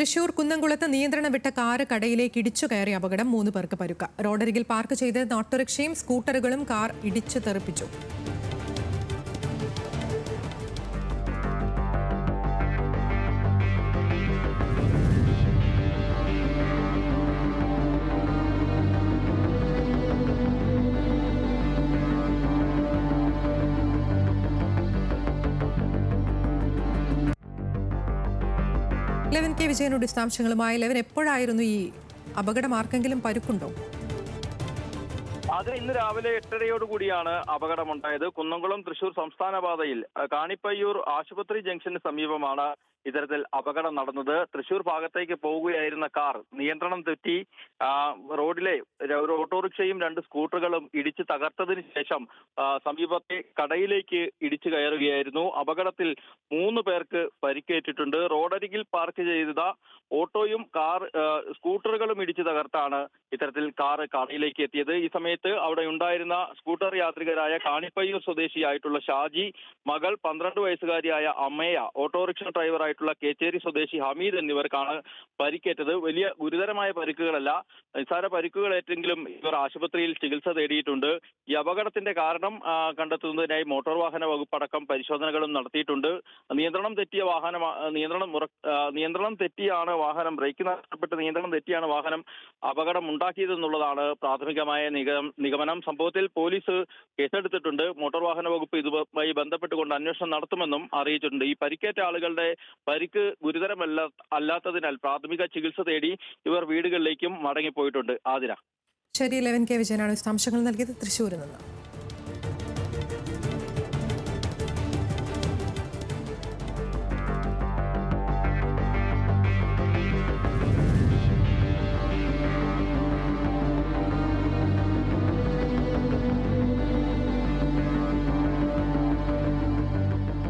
തൃശൂർ കുന്നംകുളത്ത് നിയന്ത്രണം വിട്ട കാറ് കടയിലേക്ക് ഇടിച്ചു കയറിയ അപകടം 3 പേർക്ക് പരുക്ക. റോഡരികിൽ പാർക്ക് ചെയ്ത് ഓട്ടോറിക്ഷയും സ്കൂട്ടറുകളും കാർ ഇടിച്ചു തെറിപ്പിച്ചു. ലെവൻ കെ വിജയനോട് വിശദാംശങ്ങളുമായി. ലെവൻ, എപ്പോഴായിരുന്നു ഈ അപകടം? ആർക്കെങ്കിലും പരുക്കുണ്ടോ? അത് ഇന്ന് രാവിലെ 8:30യോടുകൂടിയാണ് അപകടമുണ്ടായത്. കുന്നംകുളം തൃശൂർ സംസ്ഥാന പാതയിൽ കാണിപ്പയ്യൂർ ആശുപത്രി ജംഗ്ഷന് സമീപമാണ് ഇത്തരത്തിൽ അപകടം നടന്നത്. തൃശൂർ ഭാഗത്തേക്ക് പോവുകയായിരുന്ന കാർ നിയന്ത്രണം തെറ്റി റോഡിലെ ഒരു ഓട്ടോറിക്ഷയും 2 സ്കൂട്ടറുകളും ഇടിച്ച് തകർത്തതിന് ശേഷം സമീപത്തെ കടയിലേക്ക് ഇടിച്ചു കയറുകയായിരുന്നു. അപകടത്തിൽ 3 പേർക്ക് പരിക്കേറ്റിട്ടുണ്ട്. റോഡരികിൽ പാർക്ക് ചെയ്ത ഓട്ടോയും സ്കൂട്ടറുകളും ഇടിച്ചു തകർത്താണ് ഇത്തരത്തിൽ കാർ കടയിലേക്ക് എത്തിയത്. ഈ സമയത്ത് അവിടെ ഉണ്ടായിരുന്ന സ്കൂട്ടർ യാത്രികരായ കാണിപ്പയ്യൂർ സ്വദേശിയായിട്ടുള്ള ഷാജി, മകൾ 12 വയസ്സുകാരിയായ അമ്മയ, ഓട്ടോറിക്ഷ ഡ്രൈവറായിട്ടുള്ള കേച്ചേരി സ്വദേശി ഹമീദ് എന്നിവർക്കാണ് പരിക്കേറ്റത്. വലിയ ഗുരുതരമായ പരിക്കുകളല്ല, നിസ്സാര പരിക്കുകളേറ്റെങ്കിലും ഇവർ ആശുപത്രിയിൽ ചികിത്സ തേടിയിട്ടുണ്ട്. ഈ അപകടത്തിന്റെ കാരണം കണ്ടെത്തുന്നതിനായി മോട്ടോർ വാഹന വകുപ്പ് അടക്കം പരിശോധനകളും നടത്തിയിട്ടുണ്ട്. നിയന്ത്രണം തെറ്റിയാണ് വാഹനം, ബ്രേക്ക് നഷ്ടപ്പെട്ട് നിയന്ത്രണം തെറ്റിയാണ് വാഹനം അപകടം ഉണ്ടാക്കിയതെന്നുള്ളതാണ് പ്രാഥമികമായ നിഗമനം. സംഭവത്തിൽ പോലീസ് കേസെടുത്തിട്ടുണ്ട്. മോട്ടോർ വാഹന വകുപ്പ് ഇതുമായി ബന്ധപ്പെട്ടുകൊണ്ട് അന്വേഷണം നടത്തുമെന്നും അറിയിച്ചിട്ടുണ്ട്. ഈ പരിക്കേറ്റ ആളുകളുടെ പരിക്ക് അല്ലാത്തതിനാൽ പ്രാഥമിക ചികിത്സ തേടി ഇവർ വീടുകളിലേക്കും മടങ്ങിപ്പോയിട്ടുണ്ട്. ആതിര. ശരി, ലെവൻ കെ വിജയനാണ് വിശദാംശങ്ങൾ നൽകിയത് തൃശ്ശൂരിൽ നിന്ന്.